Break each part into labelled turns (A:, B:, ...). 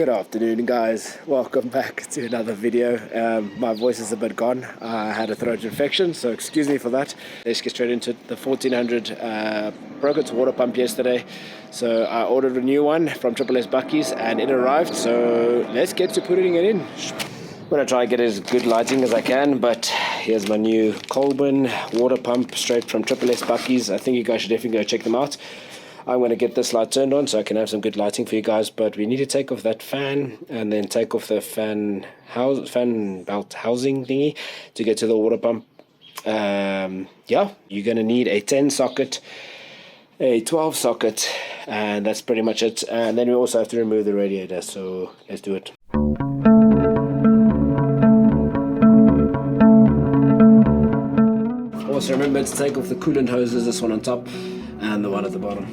A: Good afternoon, guys. Welcome back to another video. My voice is a bit gone. I had a throat infection, so excuse me for that. Let's get straight into it. The 1400 broke its water pump yesterday, so I ordered a new one from SSS Bakkies and it arrived, so let's get to putting it in. I'm going to try and get as good lighting as I can, but here's my new Colburn water pump straight from SSS Bakkies. I think you guys should definitely go check them out. I'm going to get this light turned on so I can have some good lighting for you guys, but we need to take off that fan and then take off the fan belt housing thingy to get to the water pump. Yeah, you're going to need a 10 socket, a 12 socket, and that's pretty much it. And then we also have to remove the radiator, so let's do it. Also remember to take off the coolant hoses, this one on top and the one at the bottom.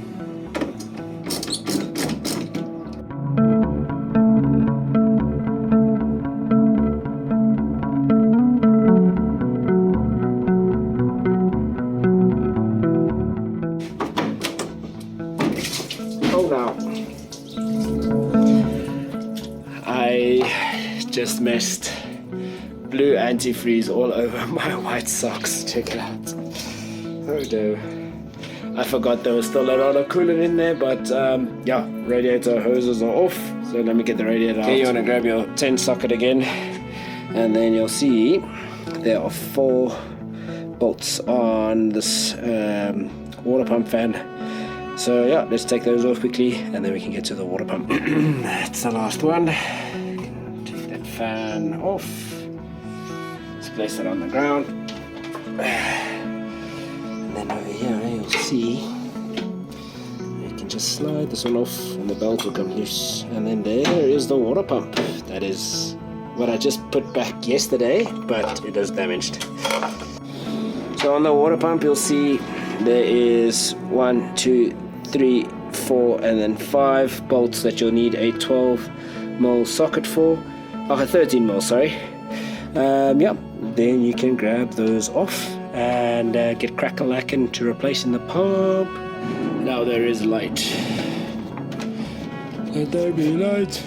A: Oh, now I just messed blue antifreeze all over my white socks. Check it out. Oh no, I forgot there was still a lot of coolant in there, but yeah, radiator hoses are off, so let me get the radiator out. Okay, you want to grab your 10 socket again, and then you'll see there are 4 bolts on this water pump fan. So yeah, let's take those off quickly and then we can get to the water pump. That's the last one. Take that fan off. Let's place it on the ground. And then over here you'll see you can just slide this one off and the belt will come loose. And then there is the water pump. That is what I just put back yesterday, but it is damaged. So on the water pump you'll see there is 1, 2, 3, 4 and then 5 bolts that you'll need a 12mm socket for. Oh, a 13mm, sorry. Yeah, then you can grab those off and get crack-a-lackin' to replacing the pump. Now there is light. Let there be light.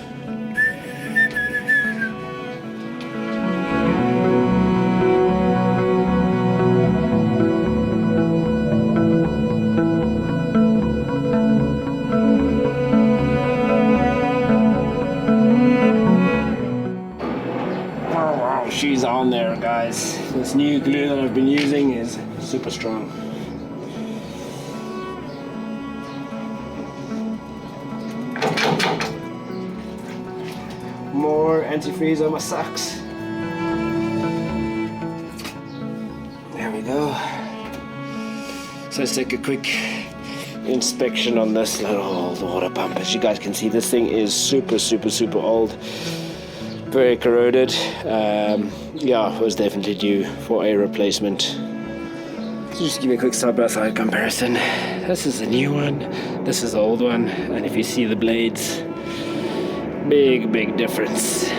A: She's on there, guys. This new glue that I've been using is super strong. More antifreeze on my socks. There we go. So let's take a quick inspection on this little water pump. As you guys can see, this thing is super old. Very corroded. Yeah, it was definitely due for a replacement. So just give you a quick side-by-side comparison. This is the new one, this is the old one, and if you see the blades, big difference.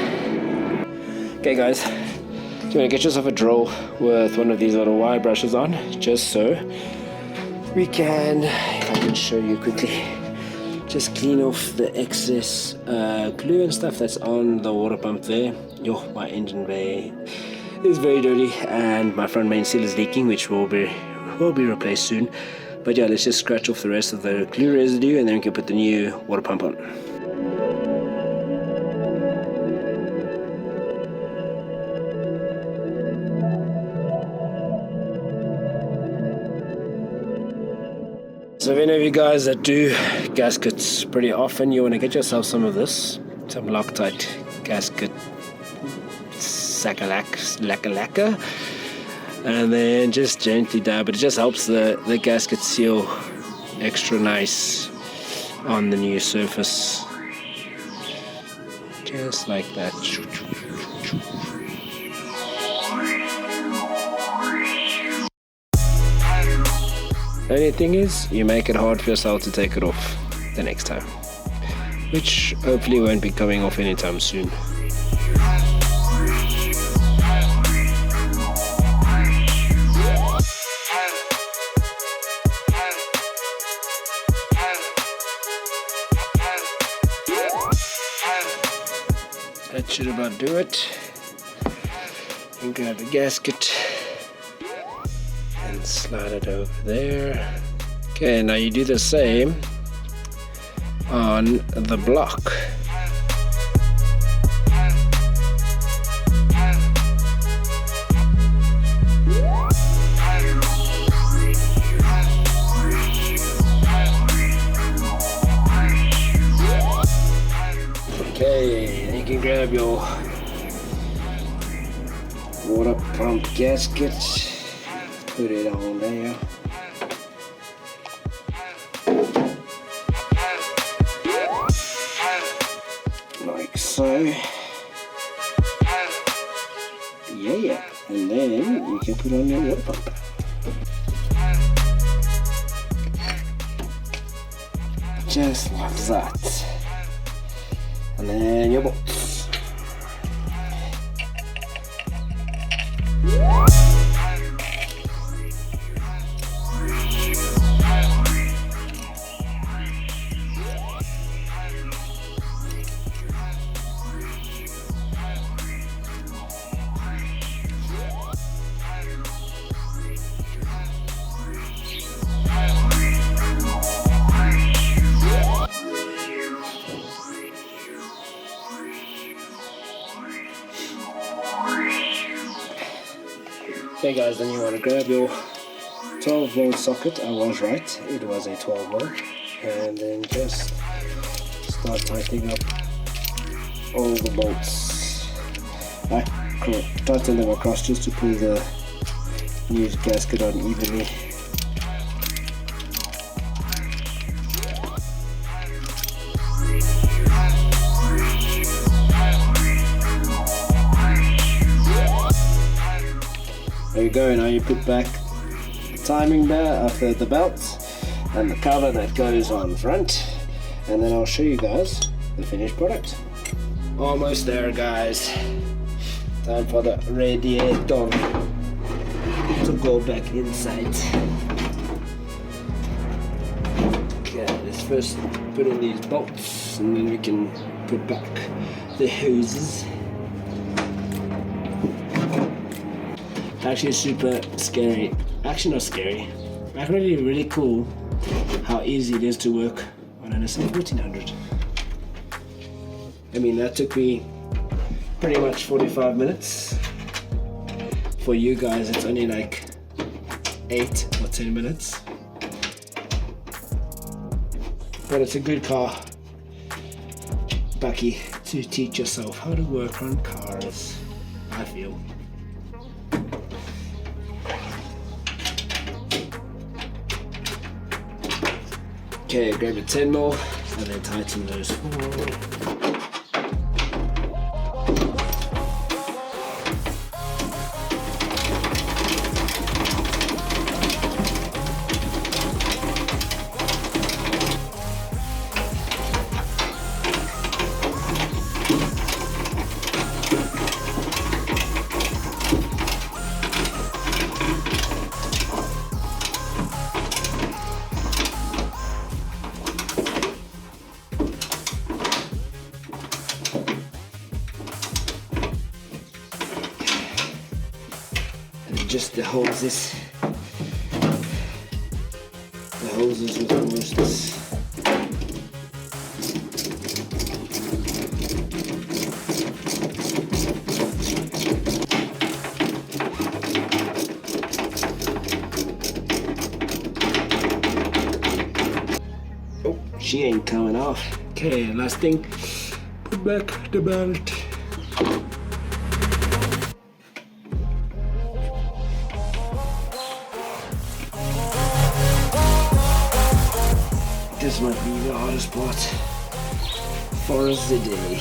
A: Okay guys, you want to get yourself a drill with one of these little wire brushes on, just so we can, if I can show you quickly, just clean off the excess glue and stuff that's on the water pump there. Yo, my engine bay is very dirty and my front main seal is leaking, which will be replaced soon. But yeah, let's just scratch off the rest of the glue residue and then we can put the new water pump on. So if any of you guys that do gaskets pretty often, you want to get yourself some of this, some Loctite gasket lacquer, and then just gently dab it. It just helps the gasket seal extra nice on the new surface, just like that. The only thing is, you make it hard for yourself to take it off the next time, which hopefully won't be coming off anytime soon. That should about do it. And grab the gasket and slide it over there. Okay, now you do the same on the block. Okay, you can grab your water pump gasket, put it on there. Like so. Yeah, and then you can put on your water pump. Just like that. And then your bolts. Okay guys, then you want to grab your 12 volt socket. I was right, it was a 12 volt, and then just start tightening up all the bolts. I tighten them across just to pull the new gasket on evenly. There you go, now you put back the timing bar after the belts and the cover that goes on front, and then I'll show you guys the finished product. Almost there guys, time for the radiator to go back inside. Okay, let's first put in these bolts and then we can put back the hoses. Actually super scary, actually not scary, actually really cool how easy it is to work on an Nissan 1400. I mean, that took me pretty much 45 minutes. For you guys it's only like 8 or 10 minutes. But it's a good car, Bakkie, to teach yourself how to work on cars, I feel. Okay, grab a 10mm and then tighten those 4. Just the hoses. The hoses with the worst. Oh, she ain't coming off. Okay, last thing, put back the belt. This might be the hardest part for us today.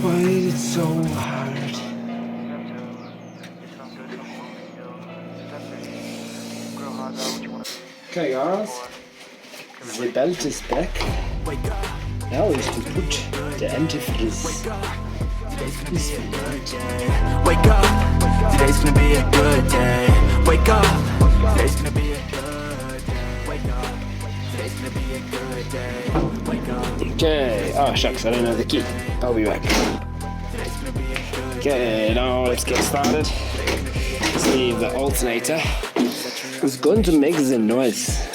A: Why is it so hard? Okay guys, the belt is back. Now is to put the antifreeze.
B: Wake up, today's gonna be a good day. Wake up, today's gonna be a good day. Wake up, today's gonna be a good day. Wake up.
A: Okay, oh shucks, I don't know the key. I'll be back. Okay, now let's get started. See if the alternator is going to make the noise.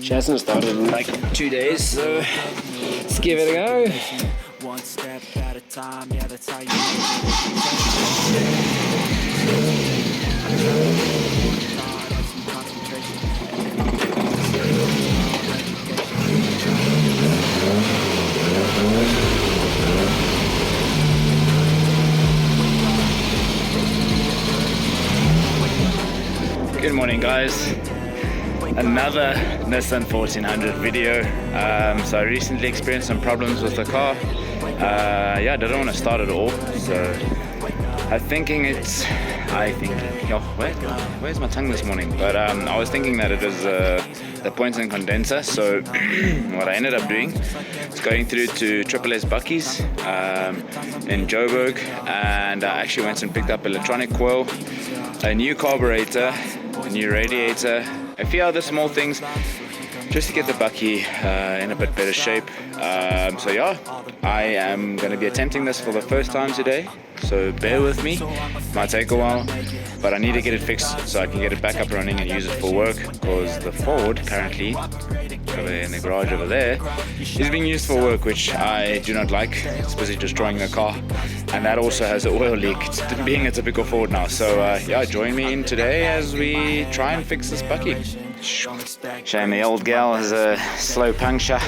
A: She hasn't started in like 2 days, so let's give it a go.
B: One step at a time, yeah, that's how you
C: Good morning guys, another Nissan 1400 video. So I recently experienced some problems with the car. Yeah, I didn't want to start at all, so where's my tongue this morning? But I was thinking that it was the points and condenser. So what I ended up doing is going through to SSS Bakkies in Joburg, and I actually went and picked up electronic coil, a new carburetor, a new radiator, a few other small things just to get the Bakkie in a bit better shape. So yeah, I am going to be attempting this for the first time today, so bear with me. Might take a while, but I need to get it fixed so I can get it back up and running and use it for work, because the Ford currently over in the garage over there is being used for work, which I do not like. It's busy destroying the car, and that also has an oil leak. It's being a typical Ford now. So yeah, join me in today as we try and fix this Bakkie. Shame the old gal has a slow puncture,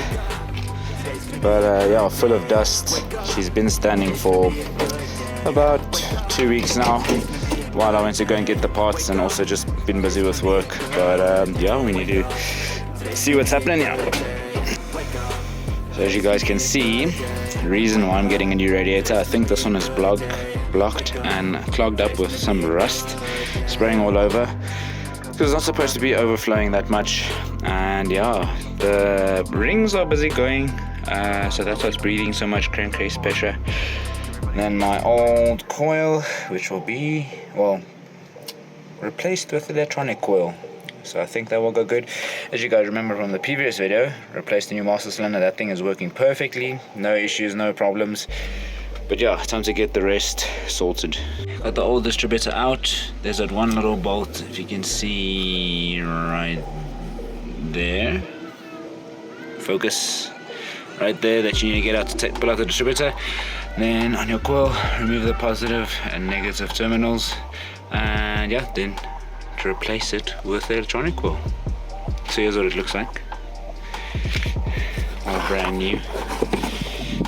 C: but yeah, full of dust. She's been standing for about 2 weeks now while I went to go and get the parts, and also just been busy with work. But yeah, we need to see what's happening here. So as you guys can see, the reason why I'm getting a new radiator, I think this one is blocked and clogged up with some rust spraying all over, because it's not supposed to be overflowing that much. And yeah, the rings are busy going, so that's what's breathing so much crankcase pressure. And then my old coil, which will be, well, replaced with electronic coil, so I think that will go good. As you guys remember from the previous video, replaced the new master cylinder. That thing is working perfectly, no issues, no problems. But yeah, time to get the rest sorted. Got the old distributor out. There's that one little bolt, if you can see right there. Focus. Right there, that you need to get out to pull out the distributor. Then on your coil, remove the positive and negative terminals. And yeah, then to replace it with the electronic coil. So here's what it looks like. All brand new.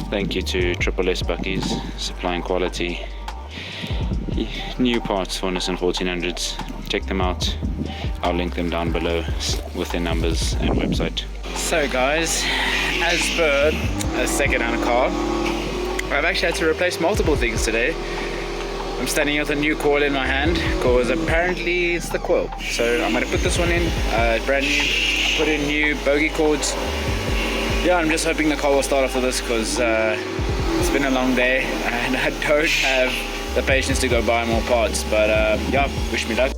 C: Thank you to SSS Bakkies, supplying quality new parts for Nissan 1400s. Check them out. I'll link them down below with their numbers and website. So guys, as per a second-hand car, I've actually had to replace multiple things today. I'm standing here with a new coil in my hand because apparently it's the coil. So I'm going to put this one in, brand new, put in new bogey cords. Yeah, I'm just hoping the car will start after this, because it's been a long day and I don't have the patience to go buy more parts. But yeah, wish me luck.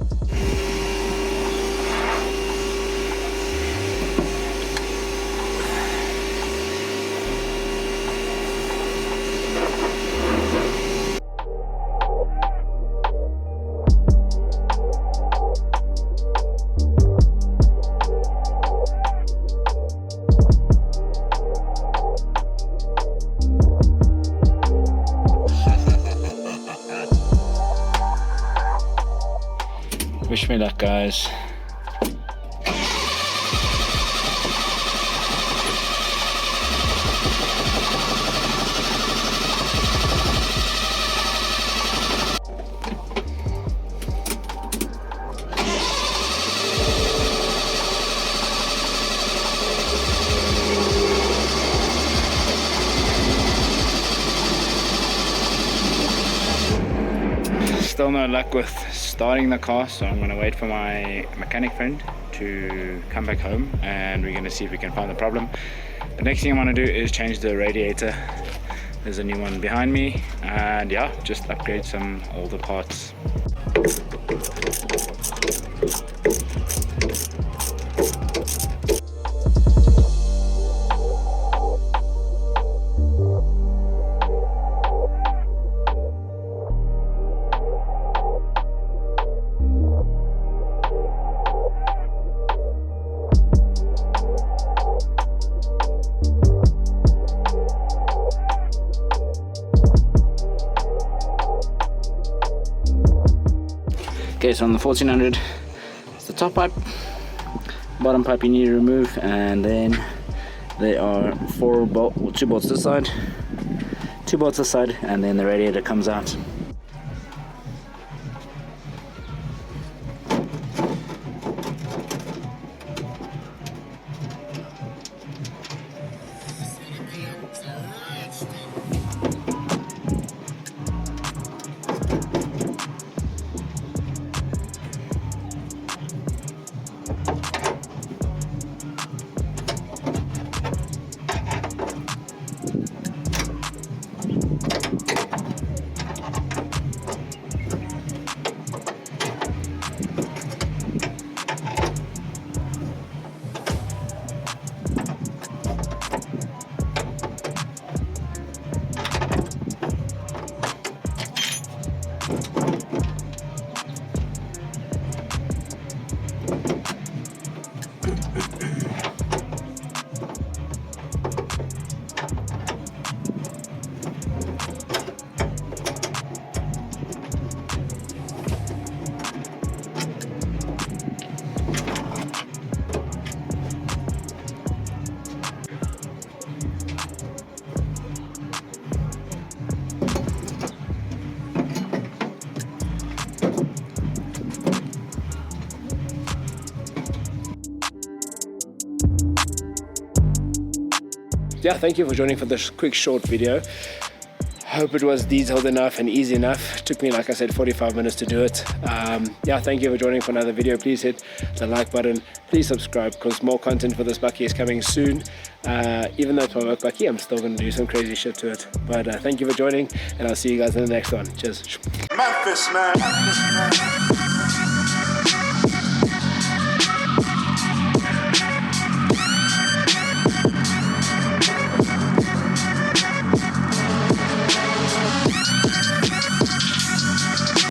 C: Wish me luck, guys. Still no luck with starting the car, so I'm going to wait for my mechanic friend to come back home and we're going to see if we can find the problem. The next thing I want to do is change the radiator. There's a new one behind me, and yeah, just upgrade some older parts. Okay, so on the 1400, it's the top pipe, bottom pipe you need to remove, and then there are 2 bolts this side, 2 bolts this side, and then the radiator comes out.
A: Yeah, thank you for joining for this quick short video. Hope it was detailed enough and easy enough. It took me, like I said, 45 minutes to do it. Yeah, thank you for joining for another video. Please hit the like button, please subscribe, because more content for this Bakkie is coming soon. Even though it's my work Bakkie, I'm still going to do some crazy shit to it. But thank you for joining, and I'll see you guys in the next one. Cheers.
B: Memphis, man.